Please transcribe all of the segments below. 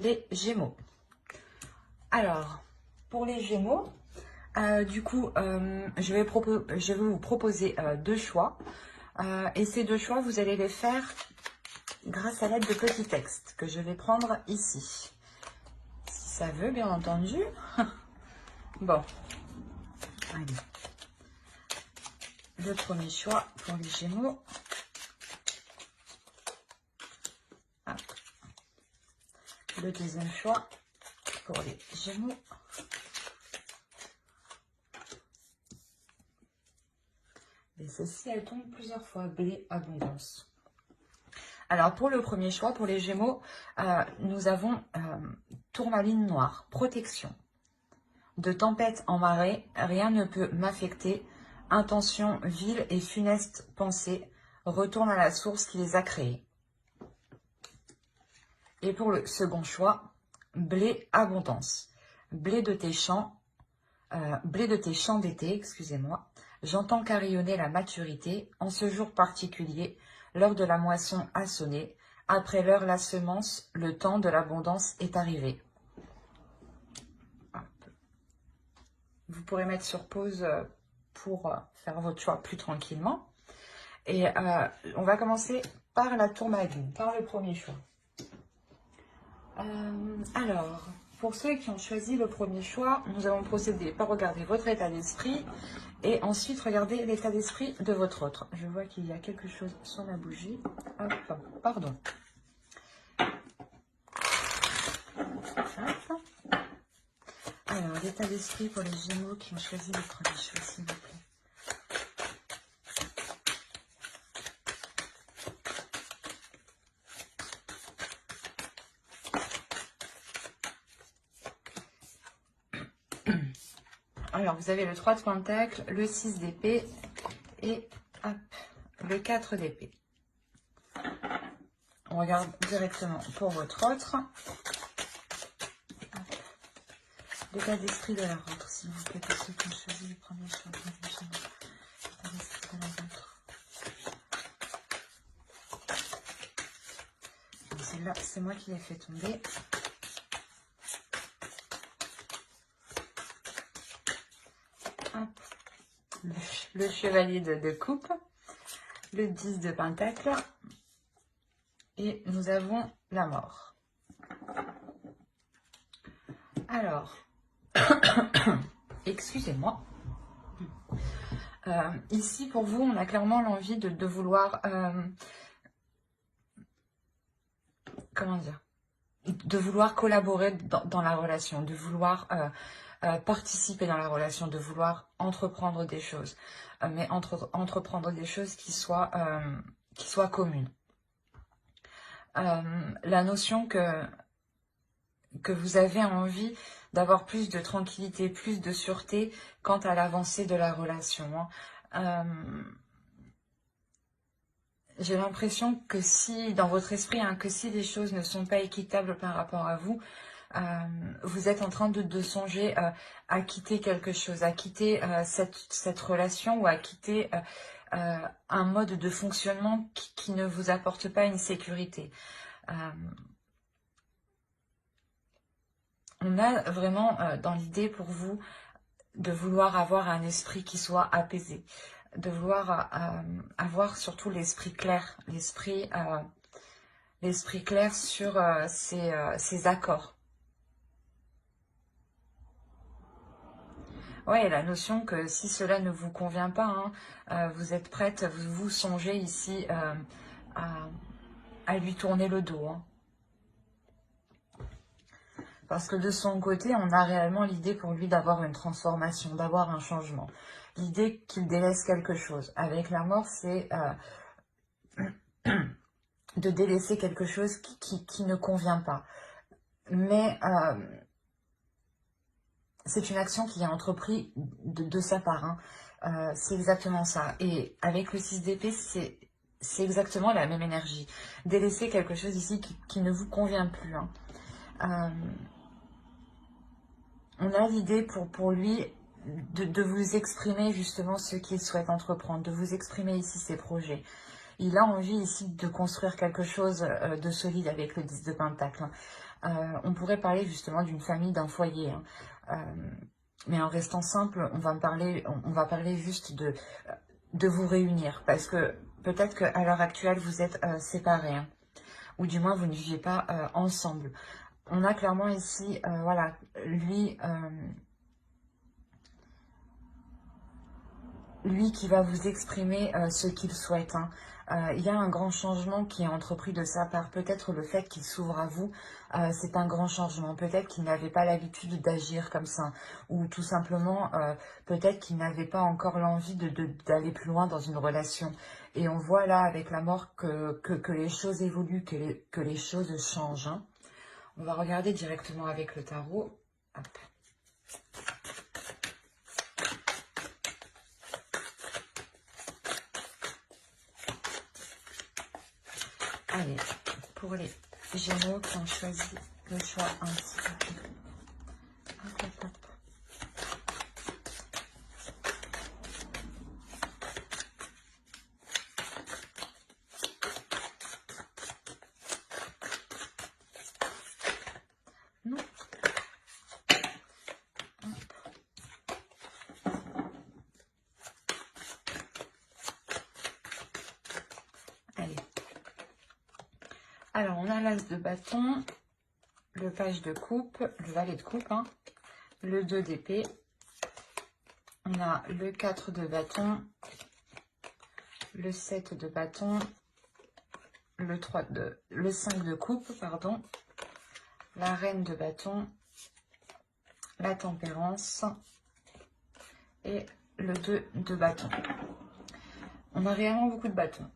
les Gémeaux. Alors, pour les Gémeaux, du coup, je vais vous proposer deux choix. Et ces deux choix, vous allez les faire grâce à l'aide de petits textes que je vais prendre ici. Si ça veut, bien entendu. Bon, allez. Le premier choix pour les Gémeaux. Hop. Le deuxième choix pour les Gémeaux. Et ceci, elle tombe plusieurs fois. Blé, abondance. Alors, pour le premier choix, pour les Gémeaux, nous avons tourmaline noire, protection. De tempête en marée, rien ne peut m'affecter. Intention vile et funeste pensée, retourne à la source qui les a créés. Et pour le second choix, blé, abondance. Blé de tes champs d'été, excusez-moi. J'entends carillonner la maturité, en ce jour particulier, l'heure de la moisson a sonné, après l'heure la semence, le temps de l'abondance est arrivé. Vous pourrez mettre sur pause pour faire votre choix plus tranquillement. Et on va commencer par la tourmaline, par le premier choix. Alors, pour ceux qui ont choisi le premier choix, nous allons procéder par regarder votre état d'esprit et ensuite regarder l'état d'esprit de votre autre. Je vois qu'il y a quelque chose sur la bougie. Hop, pardon. Hop. Alors, l'état d'esprit pour les Gémeaux qui ont choisi le premier choix, s'il vous plaît. Alors, vous avez le 3 de Pentacle, le 6 d'épée et hop, le 4 d'épée. On regarde directement pour votre autre. L'état d'esprit de la vôtre, s'il vous plaît, pour ceux qui ont choisi le premier choix. L'état d'esprit de la vôtre. Celle-là, c'est moi qui l'ai fait tomber. Le chevalier de coupe, le 10 de pentacle et nous avons la mort. Alors, excusez-moi. Ici, pour vous, on a clairement l'envie de vouloir, comment dire, de vouloir collaborer dans la relation, de vouloir participer dans la relation, de vouloir entreprendre des choses, mais entreprendre des choses qui soient communes. La notion que vous avez envie d'avoir plus de tranquillité, plus de sûreté quant à l'avancée de la relation. J'ai l'impression que si, dans votre esprit, que si les choses ne sont pas équitables par rapport à vous, vous êtes en train de songer à quitter quelque chose, à quitter cette relation ou à quitter un mode de fonctionnement qui ne vous apporte pas une sécurité. On a vraiment dans l'idée pour vous de vouloir avoir un esprit qui soit apaisé, de vouloir avoir surtout l'esprit clair, l'esprit clair sur ces accords. Ouais, la notion que si cela ne vous convient pas, vous êtes prête, vous songez ici à lui tourner le dos. Parce que de son côté, on a réellement l'idée pour lui d'avoir une transformation, d'avoir un changement. L'idée qu'il délaisse quelque chose. Avec la mort, c'est de délaisser quelque chose qui ne convient pas. Mais c'est une action qui est entreprise de sa part. C'est exactement ça. Et avec le 6 d'épée, c'est exactement la même énergie. Délaisser quelque chose ici qui ne vous convient plus. On a l'idée pour lui de vous exprimer justement ce qu'il souhaite entreprendre, de vous exprimer ici ses projets. Il a envie ici de construire quelque chose de solide avec le 10 de Pentacle. On pourrait parler justement d'une famille, d'un foyer. Hein. Mais en restant simple, on va parler juste de vous réunir. Parce que peut-être qu'à l'heure actuelle, vous êtes séparés. Hein, ou du moins, vous ne vivez pas ensemble. On a clairement ici, voilà, lui qui va vous exprimer ce qu'il souhaite. Hein. Il y a un grand changement qui est entrepris de sa part. Peut-être le fait qu'il s'ouvre à vous, c'est un grand changement. Peut-être qu'il n'avait pas l'habitude d'agir comme ça. Ou tout simplement, peut-être qu'il n'avait pas encore l'envie d'aller plus loin dans une relation. Et on voit là, avec la mort, que les choses évoluent, que les choses changent. Hein. On va regarder directement avec le tarot. Hop. Allez, pour les Gémeaux qui ont choisi le choix intime. Hop, hop, hop. Non. Allez. Alors, on a l'as de bâton, le page de coupe, le valet de coupe, hein, le 2 d'épée. On a le 4 de bâton, le 7 de bâton, le 5 de coupe, pardon, la reine de bâton, la tempérance et le 2 de bâton. On a réellement beaucoup de bâtons.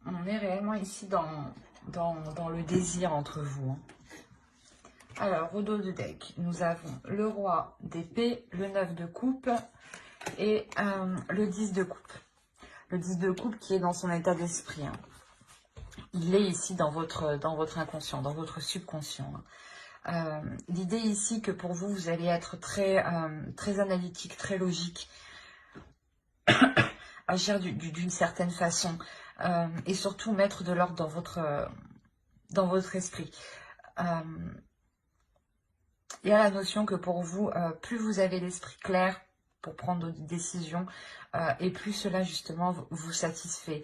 On est réellement ici dans le désir entre vous. Hein. Alors, au dos de deck, nous avons le roi d'épée, le 9 de coupe et le 10 de coupe. Le 10 de coupe qui est dans son état d'esprit. Hein. Il est ici dans votre inconscient, dans votre subconscient. Hein. L'idée ici que pour vous, vous allez être très, très analytique, très logique, agir d'une certaine façon et surtout mettre de l'ordre dans votre esprit. Il y a la notion que pour vous, plus vous avez l'esprit clair pour prendre des décisions et plus cela justement vous satisfait.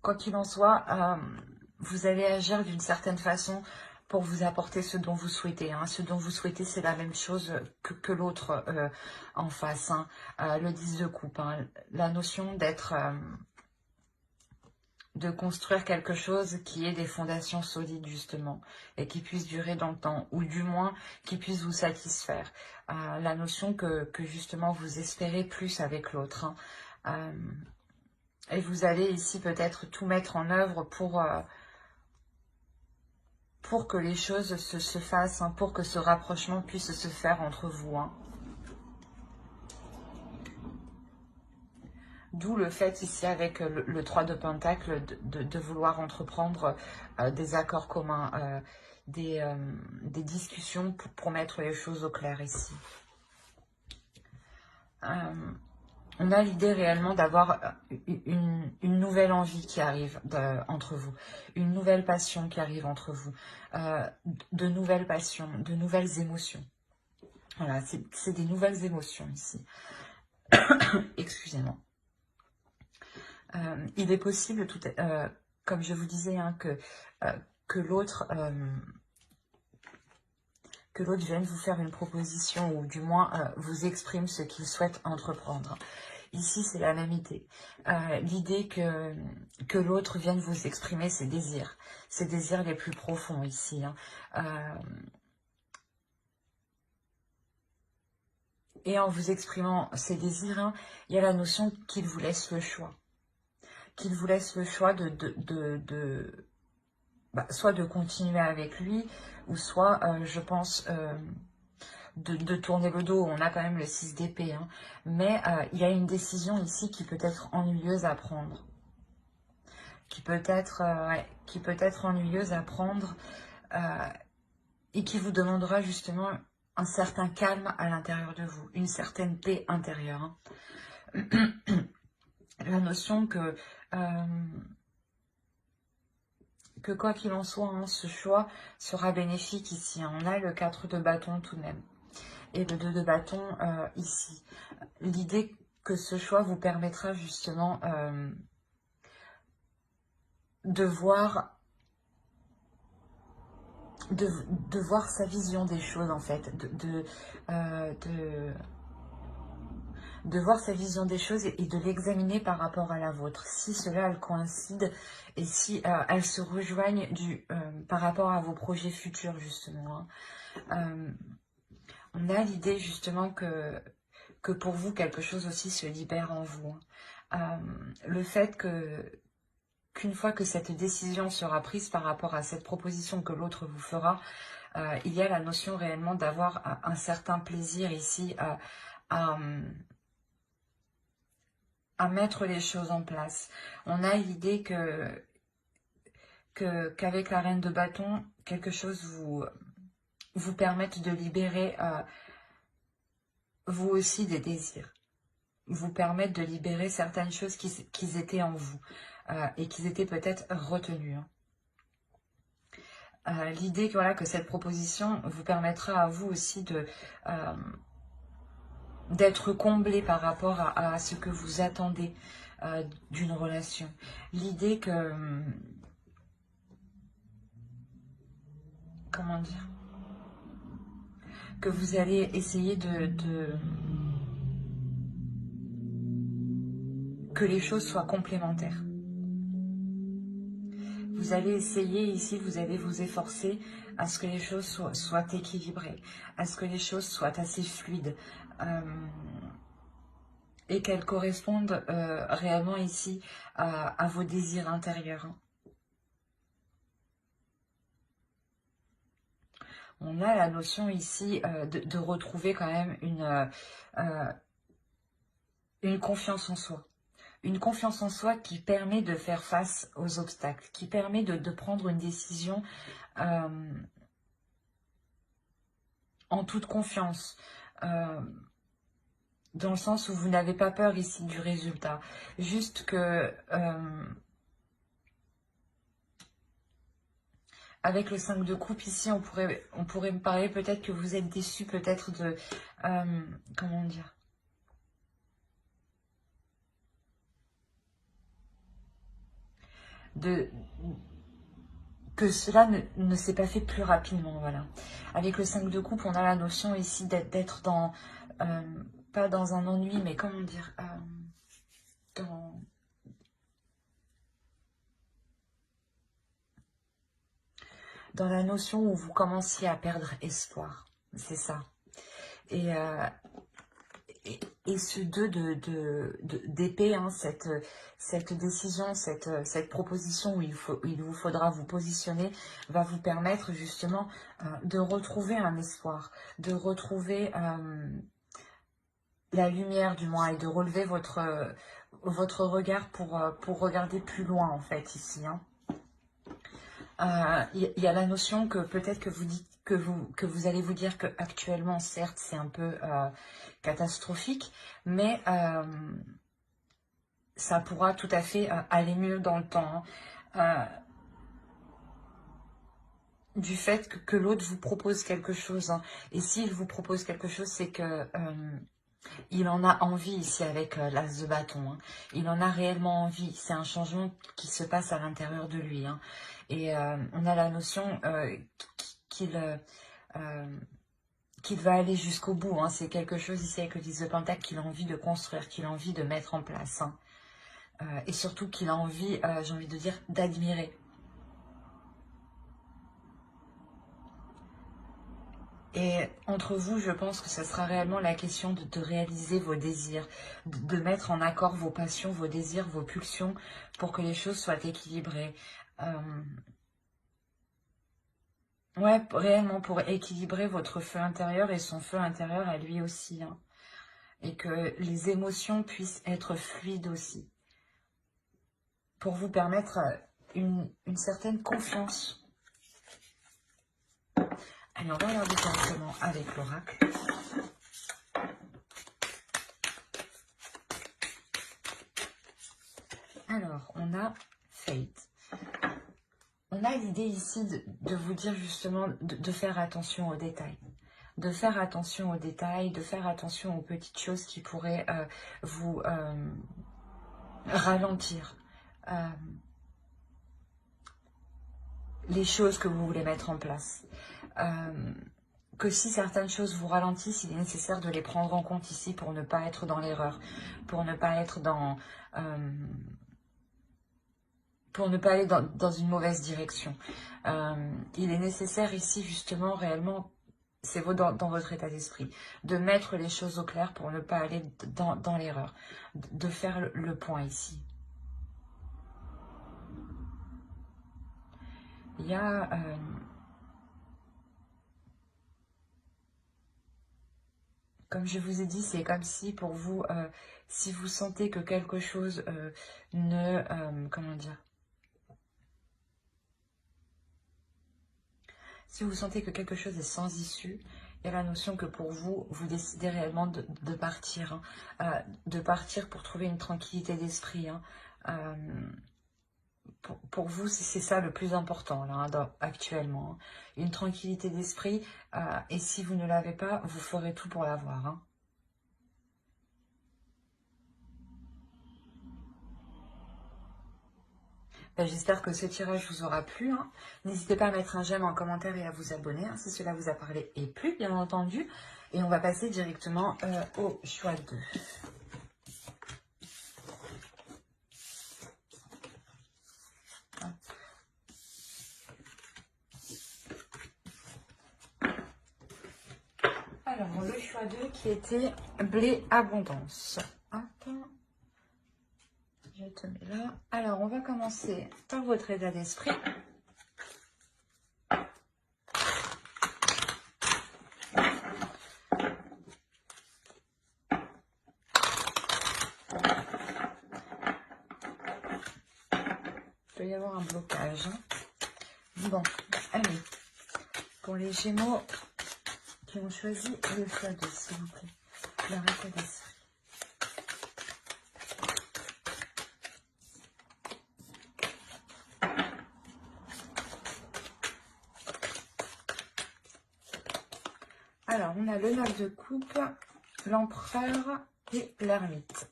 Quoi qu'il en soit, vous allez agir d'une certaine façon pour vous apporter ce dont vous souhaitez. Hein. Ce dont vous souhaitez, c'est la même chose que l'autre en face. Hein. Le 10 de coupe, hein. La notion d'être... de construire quelque chose qui ait des fondations solides justement et qui puisse durer dans le temps ou du moins qui puisse vous satisfaire. La notion que justement vous espérez plus avec l'autre. Hein. Et vous allez ici peut-être tout mettre en œuvre pour que les choses se fassent, hein, pour que ce rapprochement puisse se faire entre vous. Hein. D'où le fait ici avec le 3 de Pentacle de vouloir entreprendre des accords communs, des discussions pour mettre les choses au clair ici. On a l'idée réellement d'avoir une nouvelle envie qui arrive entre vous, une nouvelle passion qui arrive entre vous, de nouvelles passions, de nouvelles émotions. Voilà, c'est des nouvelles émotions ici. Excusez-moi. Il est possible, comme je vous disais, hein, que l'autre vienne vous faire une proposition ou du moins vous exprime ce qu'il souhaite entreprendre. Ici, c'est la même idée. L'idée que l'autre vienne vous exprimer ses désirs les plus profonds ici. Hein. Et en vous exprimant ses désirs, hein, il y a la notion qu'il vous laisse le choix. Qu'il vous laisse le choix soit de continuer avec lui, ou soit, je pense, de tourner le dos. On a quand même le 6 d'épée, hein. Mais il y a une décision ici qui peut être ennuyeuse à prendre. Qui peut être ennuyeuse à prendre et qui vous demandera justement un certain calme à l'intérieur de vous, une certaine paix intérieure. Hein. La notion que que quoi qu'il en soit, hein, ce choix sera bénéfique ici. On a le 4 de bâton tout de même. Et le 2 de bâton ici. L'idée que ce choix vous permettra justement de voir sa vision des choses en fait, de voir sa vision des choses et de l'examiner par rapport à la vôtre. Si cela elle coïncide et si elles se rejoignent par rapport à vos projets futurs justement. On a l'idée justement que pour vous quelque chose aussi se libère en vous. Le fait qu'une fois que cette décision sera prise par rapport à cette proposition que l'autre vous fera, il y a la notion réellement d'avoir un certain plaisir ici à mettre les choses en place. On a l'idée qu'avec la reine de bâton, quelque chose vous permette de libérer vous aussi des désirs. Vous permettre de libérer certaines choses qui étaient en vous et qui étaient peut-être retenues. L'idée voilà, que cette proposition vous permettra à vous aussi d'être comblé par rapport à ce que vous attendez d'une relation. L'idée que... comment dire? Que vous allez essayer que les choses soient complémentaires. Vous allez essayer ici, vous allez vous efforcer à ce que les choses soient équilibrées, à ce que les choses soient assez fluides et qu'elles correspondent réellement ici à vos désirs intérieurs. On a la notion ici de retrouver quand même une confiance en soi. Une confiance en soi qui permet de faire face aux obstacles, qui permet de prendre une décision en toute confiance, dans le sens où vous n'avez pas peur ici du résultat. Juste que avec le 5 de coupe ici, on pourrait me parler peut-être que vous êtes déçu peut-être de... comment dire ? Que cela ne s'est pas fait plus rapidement, voilà. Avec le 5 de coupe, on a la notion ici d'être dans... pas dans un ennui, mais comment dire dans la notion où vous commenciez à perdre espoir. C'est ça. Et ce 2 d'épée, hein, cette décision, cette proposition où il vous faudra vous positionner, va vous permettre justement de retrouver un espoir, de retrouver la lumière du moins et de relever votre regard pour regarder plus loin en fait ici. Hein. Il y a la notion que peut-être que vous dites que vous allez vous dire que actuellement certes c'est un peu catastrophique, mais ça pourra tout à fait aller mieux dans le temps. Du fait que l'autre vous propose quelque chose, hein. Et s'il vous propose quelque chose, c'est que il en a envie ici avec l'as de bâton. Hein. Il en a réellement envie. C'est un changement qui se passe à l'intérieur de lui. Hein. Et on a la notion qu'il va aller jusqu'au bout. Hein. C'est quelque chose ici avec le 10 de Pentacle qu'il a envie de construire, qu'il a envie de mettre en place. Hein. Et surtout qu'il a envie, j'ai envie de dire, d'admirer. Et entre vous, je pense que ce sera réellement la question de réaliser vos désirs, de mettre en accord vos passions, vos désirs, vos pulsions, pour que les choses soient équilibrées. Ouais, réellement pour équilibrer votre feu intérieur et son feu intérieur à lui aussi. Hein. Et que les émotions puissent être fluides aussi. Pour vous permettre une certaine confiance. Allez, on va regarder directement avec l'oracle. Alors, on a Fate. On on a l'idée ici de vous dire justement de faire attention aux détails. De faire attention aux détails, de faire attention aux petites choses qui pourraient vous ralentir les choses que vous voulez mettre en place. Que si certaines choses vous ralentissent, il est nécessaire de les prendre en compte ici pour ne pas être dans l'erreur, pour ne pas être dans... pour ne pas aller dans une mauvaise direction. Il est nécessaire ici justement réellement, c'est dans votre état d'esprit, de mettre les choses au clair pour ne pas aller dans l'erreur, de faire le point ici. Il y a... comme je vous ai dit, c'est comme si pour vous, si vous sentez que quelque chose comment dire? Si vous sentez que quelque chose est sans issue, il y a la notion que pour vous, vous décidez réellement de partir. Hein, de partir pour trouver une tranquillité d'esprit. Hein, pour vous, c'est ça le plus important là, hein, actuellement. Hein. Une tranquillité d'esprit. Et si vous ne l'avez pas, vous ferez tout pour l'avoir. Hein. Ben, j'espère que ce tirage vous aura plu. Hein. N'hésitez pas à mettre un j'aime en commentaire et à vous abonner hein, si cela vous a parlé et plu, bien entendu. Et on va passer directement au choix 2. Alors, le choix 2 qui était blé abondance. Hop. Je te mets là. Alors, on va commencer par votre état d'esprit. Il peut y avoir un blocage. Hein. Bon, allez. Pour les Gémeaux qui ont choisi le choix 2, s'il vous plaît. Leur état d'esprit. Alors, on a le 9 de coupe, l'empereur et l'ermite.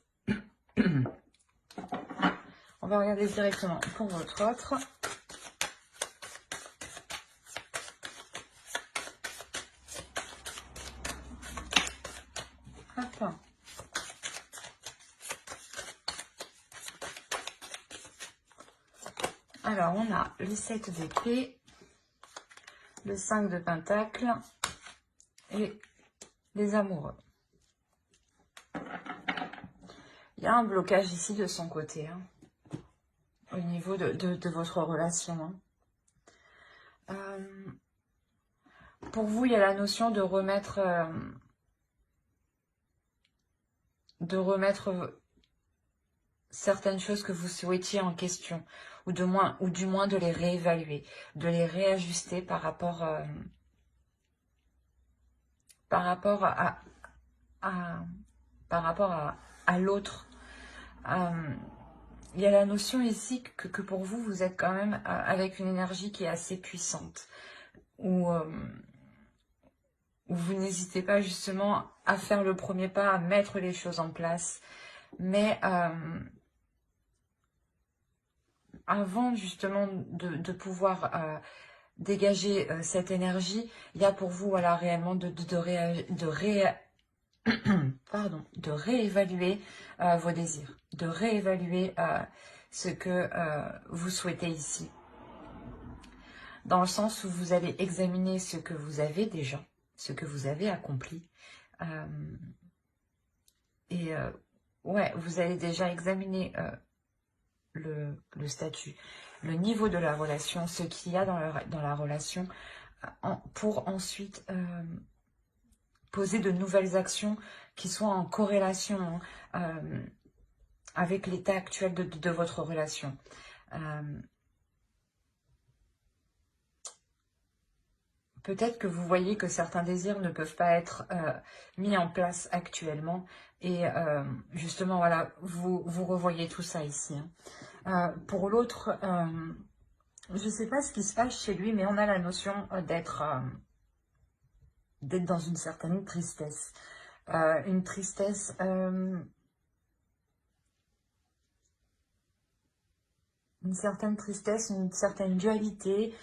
On va regarder directement pour votre autre. Hop. Alors, on a le 7 d'épée, le 5 de pentacle et les amoureux. Il y a un blocage ici de son côté, hein, au niveau de votre relation. Hein. Pour vous, il y a la notion de remettre certaines choses que vous souhaitiez en question, ou du moins de les réévaluer, de les réajuster par rapport à l'autre. Il y a la notion ici que pour vous, vous êtes quand même avec une énergie qui est assez puissante, où vous n'hésitez pas justement à faire le premier pas, à mettre les choses en place, mais avant justement de pouvoir dégager cette énergie, il y a pour vous voilà, réellement de réévaluer vos désirs, de réévaluer ce que vous souhaitez ici. Dans le sens où vous allez examiner ce que vous avez déjà, ce que vous avez accompli. Ouais, vous allez déjà examiner le statut, le niveau de la relation, ce qu'il y a dans la relation, pour ensuite poser de nouvelles actions qui soient en corrélation avec l'état actuel de votre relation. Peut-être que vous voyez que certains désirs ne peuvent pas être mis en place actuellement. Et justement, voilà, vous revoyez tout ça ici. Hein. Pour l'autre, Je ne sais pas ce qui se passe chez lui, mais on a la notion d'être dans une certaine tristesse. Une tristesse... une certaine tristesse, une certaine dualité,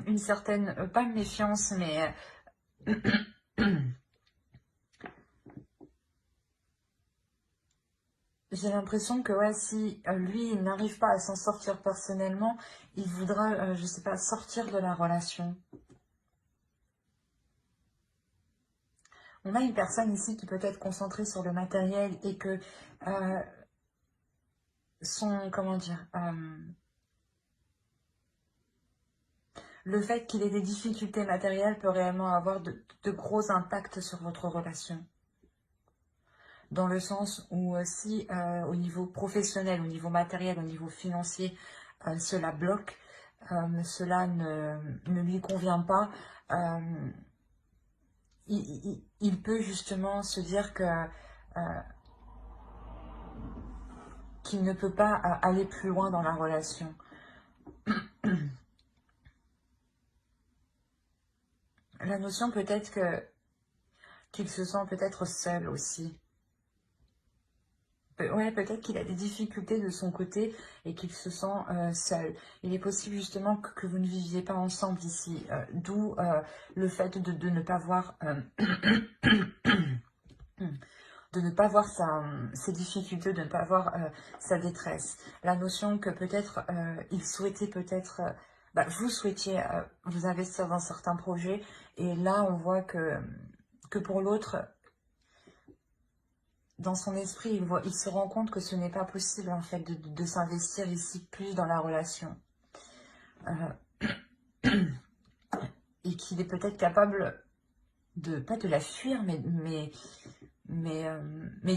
une certaine, pas méfiance, mais j'ai l'impression que ouais, si lui, il n'arrive pas à s'en sortir personnellement, il voudra, je sais pas, sortir de la relation. On a une personne ici qui peut être concentrée sur le matériel et que son, comment dire, le fait qu'il ait des difficultés matérielles peut réellement avoir de gros impacts sur votre relation. Dans le sens où si au niveau professionnel, au niveau matériel, au niveau financier, cela bloque, cela ne lui convient pas, il peut justement se dire que qu'il ne peut pas aller plus loin dans la relation. La notion peut-être qu'il se sent peut-être seul aussi. Ouais, peut-être qu'il a des difficultés de son côté et qu'il se sent seul. Il est possible justement que vous ne viviez pas ensemble ici, d'où le fait de ne pas voir de ne pas voir ses difficultés, de ne pas voir sa détresse. La notion que peut-être il souhaitait peut-être, vous souhaitiez vous investir dans certains projets et là on voit que pour l'autre, dans son esprit, il se rend compte que ce n'est pas possible en fait de s'investir ici plus dans la relation. Et qu'il est peut-être capable de, pas de la fuir, mais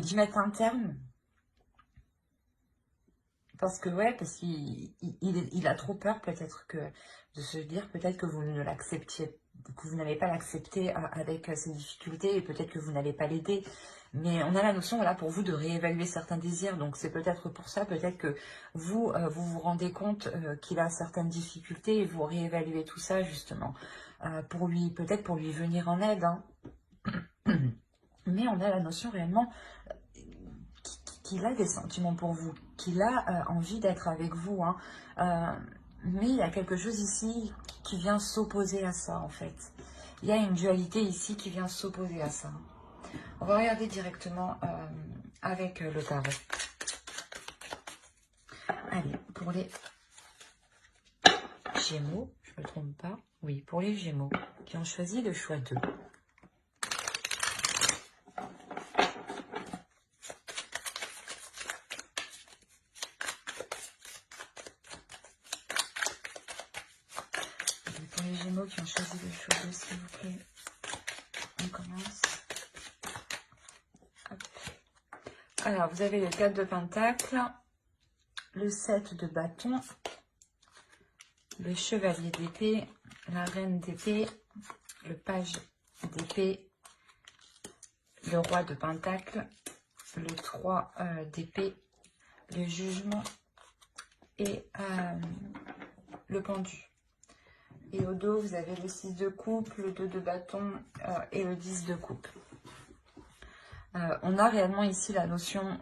d'y mettre un terme. Parce que ouais, parce qu'il a trop peur peut-être de se dire peut-être que vous ne l'acceptiez, que vous n'allez pas l'accepter avec ses difficultés et peut-être que vous n'allez pas l'aider. Mais on a la notion là pour vous de réévaluer certains désirs. Donc c'est peut-être pour ça, peut-être que vous vous rendez compte qu'il a certaines difficultés et vous réévaluez tout ça justement pour lui, peut-être pour lui venir en aide. Hein. Mais on a la notion réellement qu'il a des sentiments pour vous, qu'il a envie d'être avec vous. Hein. Mais il y a quelque chose ici qui vient s'opposer à ça, en fait. Il y a une dualité ici qui vient s'opposer à ça. On va regarder directement avec le tarot. Allez, pour les Gémeaux, je ne me trompe pas. Oui, pour les Gémeaux qui ont choisi le choix 2. Pour les Gémeaux qui ont choisi le choix 2, s'il vous plaît. On commence. Hop. Alors, vous avez le 4 de Pentacle, le 7 de bâton, le chevalier d'épée, la reine d'épée, le page d'épée, le roi de pentacle, le 3 d'épée, le jugement et le pendu. Et au dos, vous avez le 6 de coupe, le 2 de bâton et le 10 de coupe. On a réellement ici la notion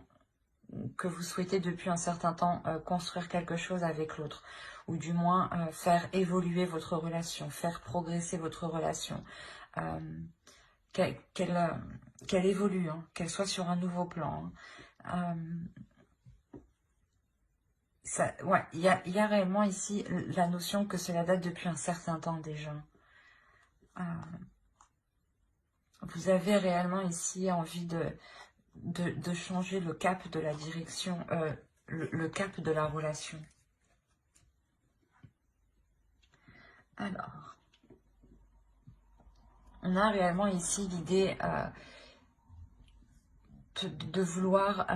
que vous souhaitez depuis un certain temps construire quelque chose avec l'autre, ou du moins faire évoluer votre relation, faire progresser votre relation, qu'elle évolue, hein, qu'elle soit sur un nouveau plan. Hein. Ouais, il y a réellement ici la notion que cela date depuis un certain temps déjà. Vous avez réellement ici envie de changer le cap de la direction, le cap de la relation. Alors, on a réellement ici l'idée de vouloir,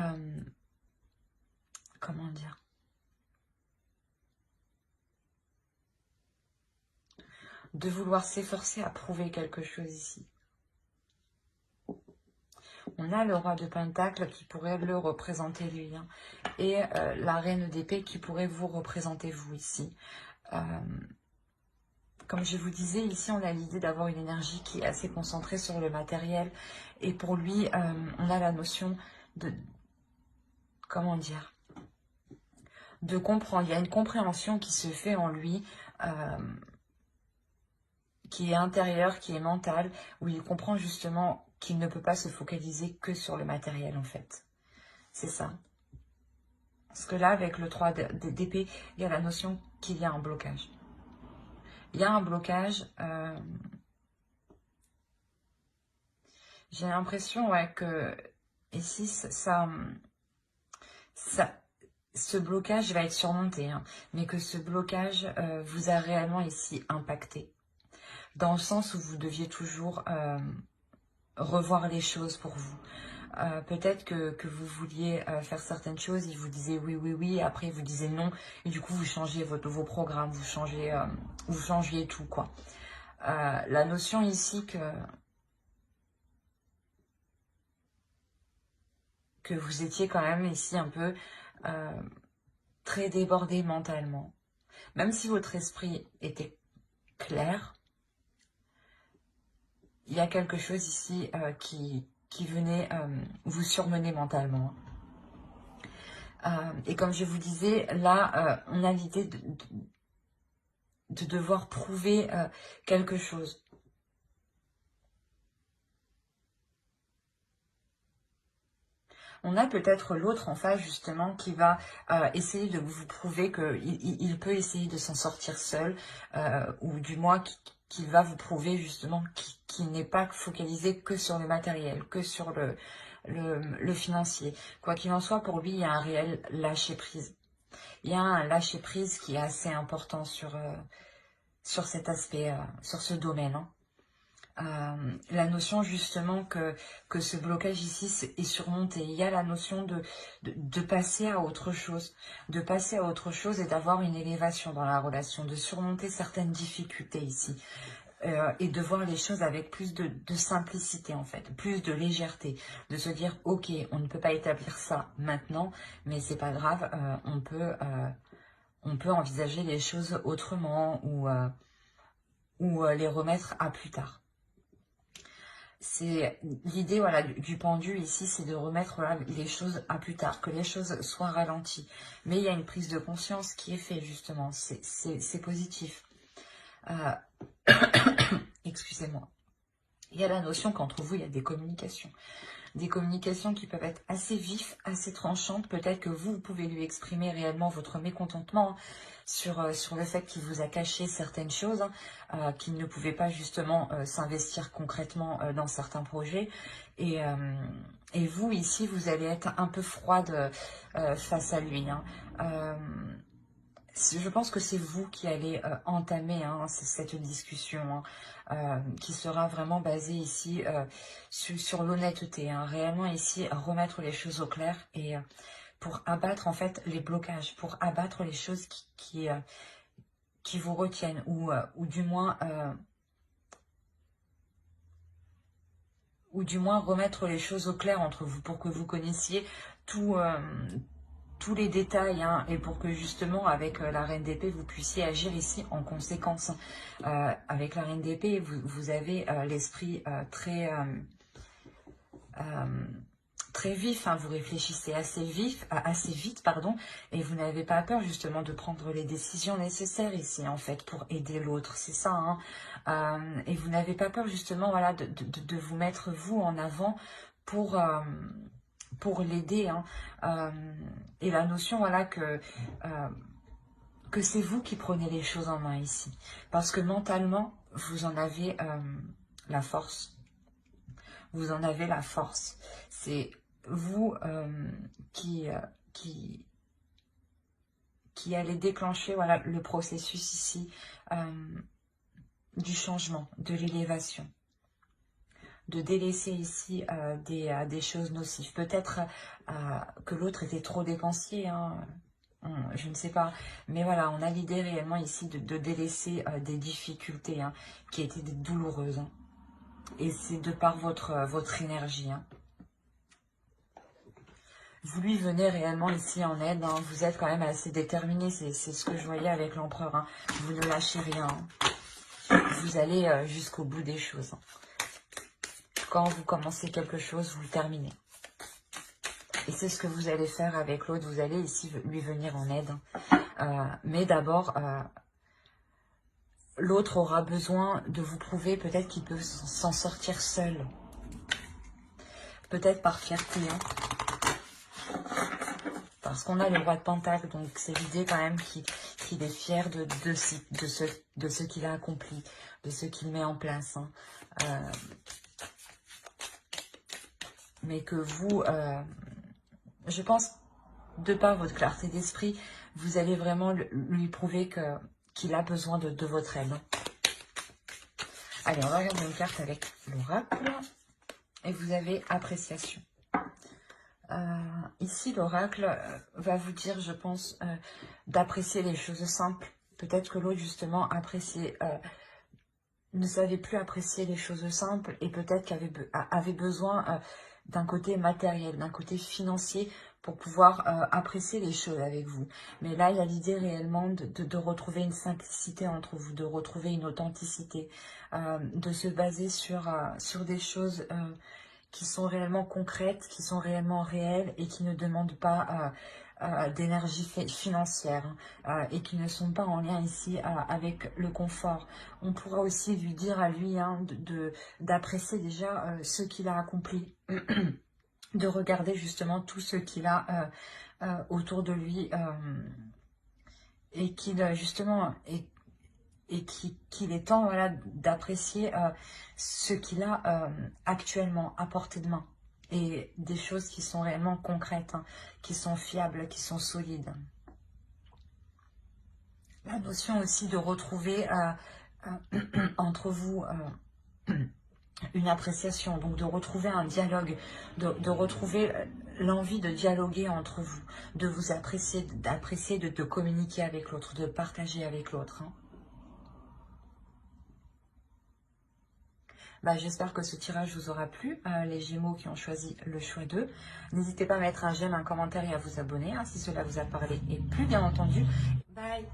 comment dire, de vouloir s'efforcer à prouver quelque chose ici. On a le roi de Pentacle qui pourrait le représenter lui, hein, et la reine d'épée qui pourrait vous représenter vous ici. Comme je vous disais, ici, on a l'idée d'avoir une énergie qui est assez concentrée sur le matériel. Et pour lui, on a la notion de... Comment dire? De comprendre. Il y a une compréhension qui se fait en lui, qui est intérieure, qui est mentale, où il comprend justement qu'il ne peut pas se focaliser que sur le matériel, en fait. C'est ça. Parce que là, avec le 3 d'épée, il y a la notion qu'il y a un blocage. Il y a un blocage. J'ai l'impression ouais, que ici, ce blocage va être surmonté, hein, mais que ce blocage vous a réellement ici impacté. Dans le sens où vous deviez toujours revoir les choses pour vous. Peut-être que vous vouliez faire certaines choses, il vous disait oui, oui, oui, après il vous disait non, et du coup vous changez vos programmes, vous changiez tout, quoi. La notion ici que vous étiez quand même ici un peu très débordé mentalement. Même si votre esprit était clair, il y a quelque chose ici qui venait vous surmener mentalement. Et comme je vous disais, là, on a l'idée de devoir prouver quelque chose. On a peut-être l'autre en face, justement, qui va essayer de vous prouver qu'il peut essayer de s'en sortir seul, ou du moins qu'il va vous prouver, justement, qu'il n'est pas focalisé que sur le matériel, que sur le financier. Quoi qu'il en soit, pour lui, il y a un réel lâcher-prise. Il y a un lâcher-prise qui est assez important sur cet aspect, sur ce domaine, hein. La notion justement que ce blocage ici est surmonté. Il y a la notion de passer à autre chose, et d'avoir une élévation dans la relation, de surmonter certaines difficultés ici. Et de voir les choses avec plus de simplicité en fait, plus de légèreté, de se dire ok, on ne peut pas établir ça maintenant, mais c'est pas grave, on peut envisager les choses autrement ou les remettre à plus tard. C'est l'idée voilà, du pendu ici, c'est de remettre voilà, les choses à plus tard, que les choses soient ralenties. Mais il y a une prise de conscience qui est faite justement, c'est positif. Excusez-moi. Il y a la notion qu'entre vous, il y a des communications. Des communications qui peuvent être assez vives, assez tranchantes. Peut-être que vous pouvez lui exprimer réellement votre mécontentement sur le fait qu'il vous a caché certaines choses, qu'il ne pouvait pas justement s'investir concrètement dans certains projets. Et vous, ici, vous allez être un peu froide face à lui, hein. Je pense que c'est vous qui allez entamer cette discussion qui sera vraiment basée ici sur l'honnêteté. Hein, réellement ici, remettre les choses au clair et pour abattre en fait les blocages, pour abattre les choses qui vous retiennent ou du moins remettre les choses au clair entre vous pour que vous connaissiez tous les détails hein, et pour que justement avec la reine d'épée vous puissiez agir ici en conséquence. Avec la reine d'épée vous avez l'esprit très vif, hein, vous réfléchissez assez vite pardon, et vous n'avez pas peur justement de prendre les décisions nécessaires ici en fait pour aider l'autre, c'est ça hein, et vous n'avez pas peur justement voilà de vous mettre vous en avant pour l'aider hein, et la notion voilà que c'est vous qui prenez les choses en main ici parce que mentalement vous en avez la force. Vous en avez la force. C'est vous qui allez déclencher voilà, le processus ici du changement, de l'élévation. De délaisser ici des choses nocives. Peut-être que l'autre était trop dépensier, hein, je ne sais pas. Mais voilà, on a l'idée réellement ici de délaisser des difficultés hein, qui étaient douloureuses. Hein. Et c'est de par votre énergie. Hein. vous lui venez réellement ici en aide. Hein. Vous êtes quand même assez déterminé. C'est ce que je voyais avec l'empereur. Hein. Vous ne lâchez rien. Vous allez jusqu'au bout des choses. Hein. Quand vous commencez quelque chose, vous le terminez. Et c'est ce que vous allez faire avec l'autre. Vous allez ici lui venir en aide. Mais d'abord, l'autre aura besoin de vous prouver peut-être qu'il peut s'en sortir seul. Peut-être par fierté. Hein. Parce qu'on a le roi de Pentacle. Donc c'est l'idée quand même qu'il est fier de ce qu'il a accompli. De ce qu'il met en place. Hein. Mais que vous... je pense, de par votre clarté d'esprit, vous allez vraiment lui prouver qu'il a besoin de votre aide. Allez, on va regarder une carte avec l'oracle. Et vous avez appréciation. Ici, l'oracle va vous dire, je pense, d'apprécier les choses simples. Peut-être que l'autre, justement, ne savait plus apprécier les choses simples et peut-être avait besoin d'un côté matériel, d'un côté financier pour pouvoir apprécier les choses avec vous. Mais là, il y a l'idée réellement de retrouver une simplicité entre vous, de retrouver une authenticité, de se baser sur des choses qui sont réellement concrètes, qui sont réellement réelles et qui ne demandent pas d'énergie financière et qui ne sont pas en lien ici avec le confort. On pourra aussi lui dire à lui hein, d'apprécier déjà ce qu'il a accompli, de regarder justement tout ce qu'il a autour de lui et qu'il justement qu'il est temps voilà, d'apprécier ce qu'il a actuellement à portée de main. Et des choses qui sont réellement concrètes, hein, qui sont fiables, qui sont solides. La notion aussi de retrouver entre vous une appréciation, donc de retrouver un dialogue, de retrouver l'envie de dialoguer entre vous, de vous apprécier, de communiquer avec l'autre, de partager avec l'autre. Hein. J'espère que ce tirage vous aura plu, les Gémeaux qui ont choisi le choix 2. N'hésitez pas à mettre un j'aime, un commentaire et à vous abonner hein, si cela vous a parlé et plu bien entendu. Bye.